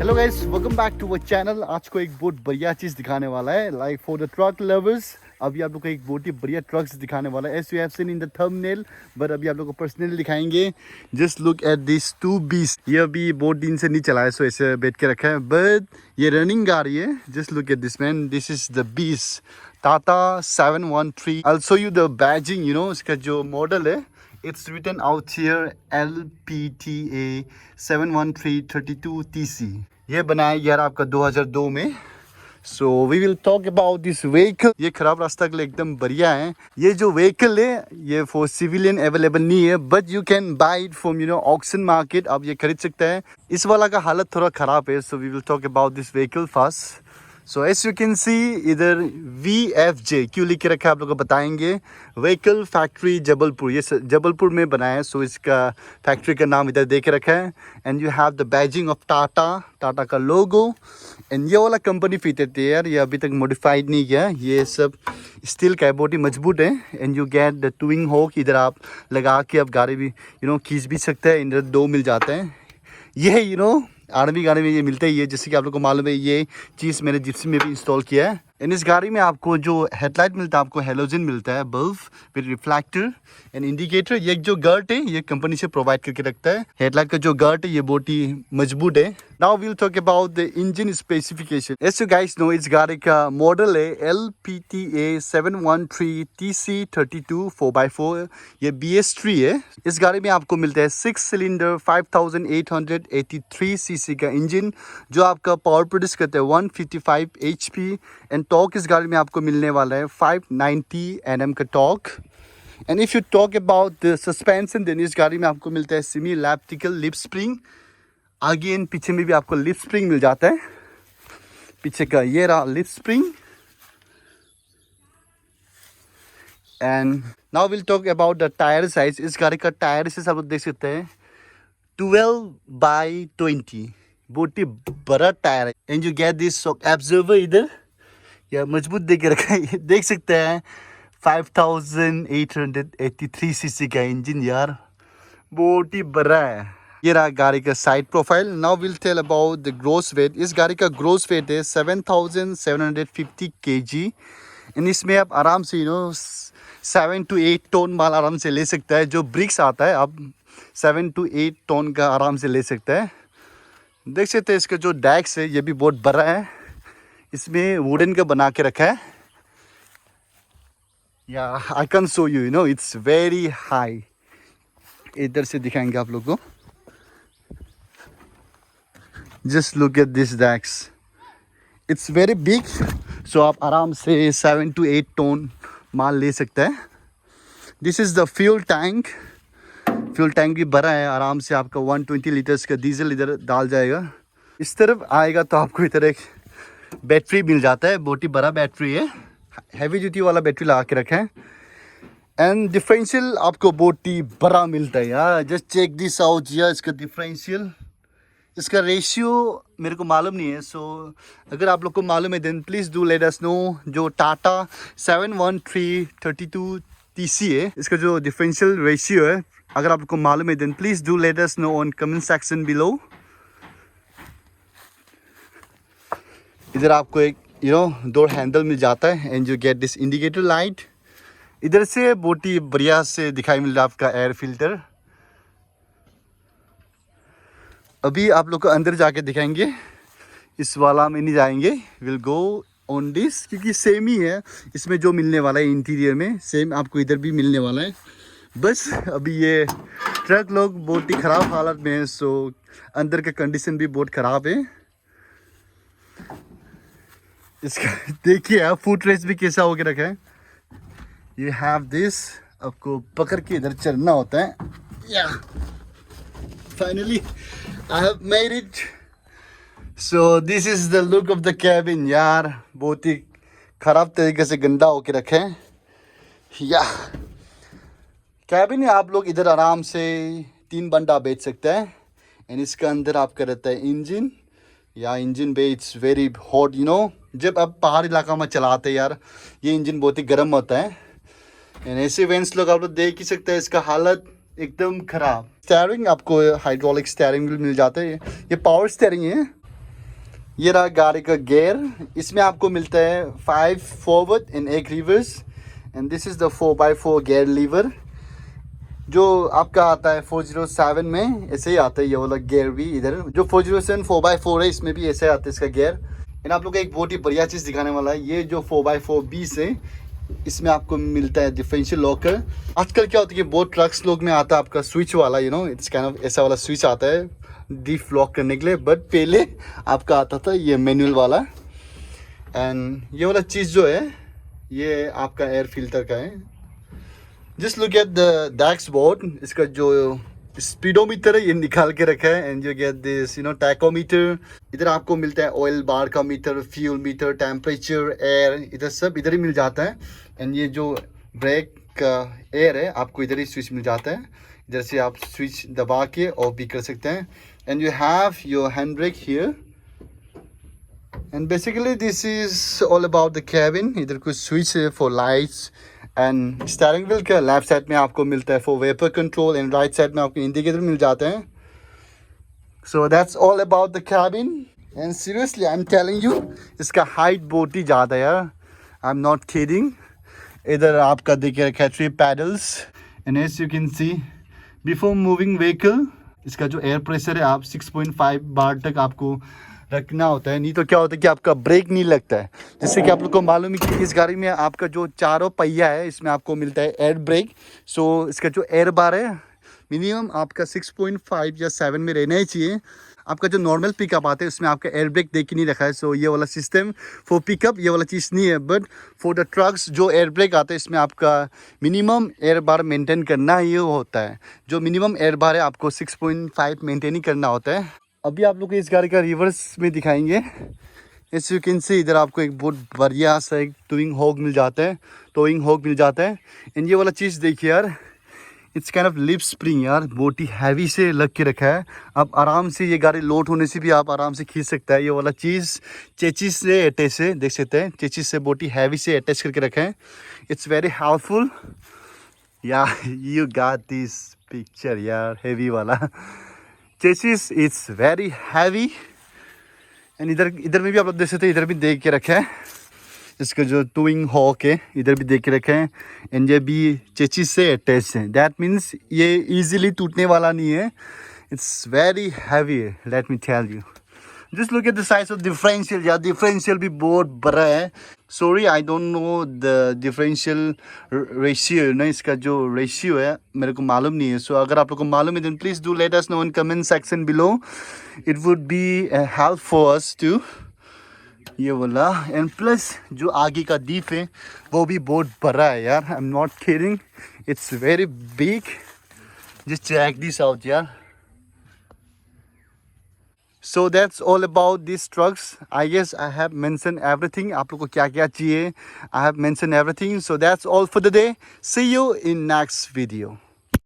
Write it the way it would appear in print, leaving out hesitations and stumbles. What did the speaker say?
Hello guys, welcome back to our channel. आज को एक बहुत बढ़िया चीज़ दिखाने वाला है, like for the truck lovers. अभी आप लोग को एक बहुत ही बढ़िया ट्रक्स दिखाने वाला है, as you have seen in the thumbnail, but अभी आप लोग को पर्सनली दिखाएंगे। Just look at this two beast. ये अभी बहुत दिन से नहीं चला है, सो ऐसे बैठ के रखा है, बट ये रनिंग गाड़ी है। Just look at this man, this is the beast Tata 713। I will show you the badging, इसका जो मॉडल है। It's written out here LPTA 71332TC। ये बनाया यार आपका 2002 में। So we will talk about this vehicle। ये खराब रास्ता के लिए एकदम बढ़िया है। ये जो vehicle है ये for civilian अवेलेबल नहीं है, but you can buy it from auction market। आप ये खरीद सकते हैं। इस वाला का हालत थोड़ा खराब है, so we will talk about this vehicle first। So S U can सी इधर VFJ क्यों लिख के रखा है आप लोग को बताएंगे। व्हीकल फैक्ट्री जबलपुर, ये जबलपुर में बनाया है, सो इसका फैक्ट्री का नाम इधर दे के रखा है। And you have the badging of Tata का लोगो। एंड ये वाला कंपनी फिटेड है यार, ये अभी तक मॉडिफाइड नहीं किया। ये सब स्टील का है, बहुत ही मजबूत है। एंड यू गेट द टूइंग होक, इधर आप लगा के आप गाड़ी भी खींच भी सकते हैं। इधर दो मिल जाते हैं। ये आर्मी गाड़ी में ये मिलता ही है, जैसे कि आप लोग को मालूम है। ये चीज़ मैंने जिप्सी में भी इंस्टॉल किया है। एंड इस गाड़ी में आपको जो हेडलाइट मिलता है, आपको हेलोजन मिलता है, bulb with reflector and indicator. ये जो गर्ट है ये कंपनी से प्रोवाइड करके रखता है। हेडलाइट का जो गर्ट है ये बहुत ही मजबूत है। Now we'll talk about the engine specification. As you guys know, इस गाड़ी का मॉडल है LPTA 713TC 32 4x4। ये BS3 है। इस गाड़ी में आपको मिलता है 6 सिलेंडर 5883 सीसी का इंजन, जो आपका पावर प्रोड्यूस करता है 155 HP। एंड टॉर्क इस गाड़ी में आपको मिलने वाला है 590 Nm का torque. And if you talk about the suspension, then इस गाड़ी में आपको मिलता है सेमी इलेप्टिकल लिप स्प्रिंग। आगे एंड पीछे में भी आपको लिप स्प्रिंग मिल जाता है। पीछे का ये रहा lip spring. And now will talk about the tyre size. इस गाड़ी का टायर साइज आप लोग देख सकते हैं 12x20, बहुत ही बड़ा टायर है। And you get this shock absorber इधर, या मजबूत दे के रखा है, देख सकते हैं। 5883 सीसी का इंजन यार, बहुत ही बड़ा है। ये रहा गाड़ी का side profile. Now will tell about the gross weight. इस गाड़ी का ग्रॉस वेट है 7750 kg। एंड इसमें आप आराम से 7 to 8 टन माल आराम से ले सकता है। जो ब्रिक्स आता है आप 7 to 8 टन का आराम से ले सकता है। देख सकते हैं इसका जो डैक्स है ये भी बहुत बड़ा है। इसमें वुडन का बना के रखा है। या I can show you, it's very high. इधर से दिखाएंगे आप लोग को। Just look at this decks, it's very big. So आप आराम से 7 to 8 टन माल ले सकते हैं। This is the fuel tank. Fuel tank भी बड़ा है, आराम से आपका 120 लीटर्स का डीजल इधर डाल जाएगा। इस तरफ आएगा तो आपको इधर एक बैटरी मिल जाता है, बहुत ही बड़ा बैटरी है, हैवी ड्यूटी वाला बैटरी लगा के रखा है। एंड डिफरेंशियल आपको बहुत ही बड़ा मिलता है यार। जस्ट चेक दिस आउट यार, इसका डिफरेंशियल, इसका रेशियो मेरे को मालूम नहीं है। सो अगर आप लोग को मालूम है then please do let us know. जो टाटा 71332TC है, इसका जो डिफरेंशियल रेशियो है, अगर आप लोग को मालूम है then please do let us know on comment section below. इधर आपको एक डोर हैंडल मिल जाता है। And you get this indicator light. इधर से बहुत ही बढ़िया से दिखाई मिल रहा है आपका एयर फिल्टर। अभी आप लोग को अंदर जाके दिखाएंगे, इस वाला में नहीं जाएंगे। विल गो ऑन दिस, क्योंकि सेम ही है इसमें जो मिलने वाला है इंटीरियर में, सेम आपको इधर भी मिलने वाला है। बस अभी ये ट्रक लोग बहुत ही ख़राब हालत में है, सो अंदर का कंडीशन भी बहुत ख़राब है। इसका देखिए आप फुट रेस्ट भी कैसा हो के रखा है। यू हैव दिस, आपको पकड़ के इधर चलना होता है। या finally I have made it. So this is the look of the cabin यार, बहुत ही खराब तरीके से गंदा होके रखे हैं। या कैबिन में आप लोग इधर आराम से 3 बंदा बैठ सकते हैं। एंड इसका अंदर आपका रहता है इंजन, या engine bay it's very hot. जब आप पहाड़ी इलाका में चलाते हैं यार, ये इंजन बहुत ही गर्म होता है। एंड ऐसे वेंट्स लोग आप लोग देख ही सकते हैं, इसका हालत एकदम ख़राब। स्टीयरिंग आपको हाइड्रोलिक स्टीयरिंग भी मिल जाता है। ये पावर स्टीयरिंग है। ये रहा गाड़ी का गियर, इसमें आपको मिलता है 5 forward and 1 reverse and this is the 4x4 gear lever जो आपका आता है 407 में, ऐसे ही आता है ये वाला गियर भी। इधर जो 407 4x4 है इसमें भी ऐसे आता है इसका गियर। एंड आप लोग को एक बहुत ही बढ़िया चीज़ दिखाने वाला है, ये जो 4x4 बीस है इसमें आपको मिलता है डिफरेंशियल लॉकर। आजकल क्या होता है कि बहुत ट्रक्स लोग में आता है आपका स्विच वाला, you know it's kind of ऐसा वाला स्विच आता है डीप लॉक करने के लिए, बट पहले आपका आता था ये मैनुअल वाला। एंड ये वाला चीज़ जो है ये आपका एयर फिल्टर का है। Just look at the dashboard, इसका जो स्पीडोमीटर है ये निकाल के रखा है and you get this tachometer. इधर आपको मिलता है ऑयल बार का meter, fuel meter, temperature, air, इधर सब इधर ही मिल जाता है। एंड ये जो ब्रेक का एयर है आपको इधर ही स्विच मिल जाता है, इधर से आप स्विच दबा के ऑफ भी कर सकते हैं। And you have your hand brake here and basically this is all about the cabin. इधर कुछ स्विच है for lights and steering wheel का लेफ्ट साइड में आपको मिलता है for vapour control and right side में आपको इंडिकेटर मिल जाते हैं। So that's all about the cabin and seriously I am telling you इसका हाइट बहुत ही ज़्यादा है यार, आई एम नॉट किडिंग। इधर आपका देखिए रखा है 3 paddles and as you can see before moving vehicle इसका जो एयर प्रेशर है आप 6.5 बार तक आपको रखना होता है, नहीं तो क्या होता है कि आपका ब्रेक नहीं लगता है। जैसे कि आप लोग को मालूम है कि इस गाड़ी में आपका जो चारों पहिया है इसमें आपको मिलता है एयर ब्रेक। सो इसका जो एयर बार है मिनिमम आपका 6.5 या 7 में रहना ही चाहिए। आपका जो नॉर्मल पिकअप आता है उसमें आपका एयर ब्रेक देख के नहीं रखा है, सो ये वाला सिस्टम फॉर पिकअप ये वाला चीज़ नहीं है। बट फॉर द ट्रक्स जो एयर ब्रेक आता है इसमें आपका मिनिमम एयर बार मेंटेन करना ही होता है। जो मिनिमम एयर बार है आपको 6.5 मेंटेन ही करना होता है। अभी आप लोग को इस गाड़ी का रिवर्स में दिखाएंगे। एज यू कैन सी इधर आपको एक बहुत बढ़िया सा एक टोइंग हॉग मिल जाता है। एंड ये वाला चीज़ देखिए यार, it's kind of lip spring यार, बहुत ही हैवी से लग के रखा है। आप आराम से ये गाड़ी लोड होने से भी आप आराम से खींच सकता है। ये वाला चीज़ चेचिस से अटैच है, देख सकते हैं चेचिस से बहुत ही हैवी से अटैच करके रखा है। इट्स वेरी हेल्पफुल यार, यू गॉट दिस पिक्चर यार, हैवी वाला chassis it's very heavy. And इधर में भी आप लोग देख सकते हैं, इधर भी देख के रखे हैं इसका जो टूइंग हॉक है, इधर भी देख के रखे हैं। एंड ये भी चेसिस से अटैच है, दैट मीन्स ये इजीली टूटने वाला नहीं है। It's very heavy, let me tell you. Just look at the size of differential यार, डिफरेंशियल भी बहुत बड़ा है। Sorry I don't know the differential ratio ना, इसका जो रेशियो है मेरे को मालूम नहीं है। सो अगर आप लोग को मालूम है then please do let us know in comment section below, it would be help for us to ये बोला। एंड प्लस जो आगे का डीप है वो भी बहुत बड़ा है यार, I am not kidding, it's very big. Just check this out यार। So that's all about these trucks. I guess I have mentioned everything. आप लोग को क्या क्या चाहिए I have mentioned everything. So that's all for the day. See you in next video.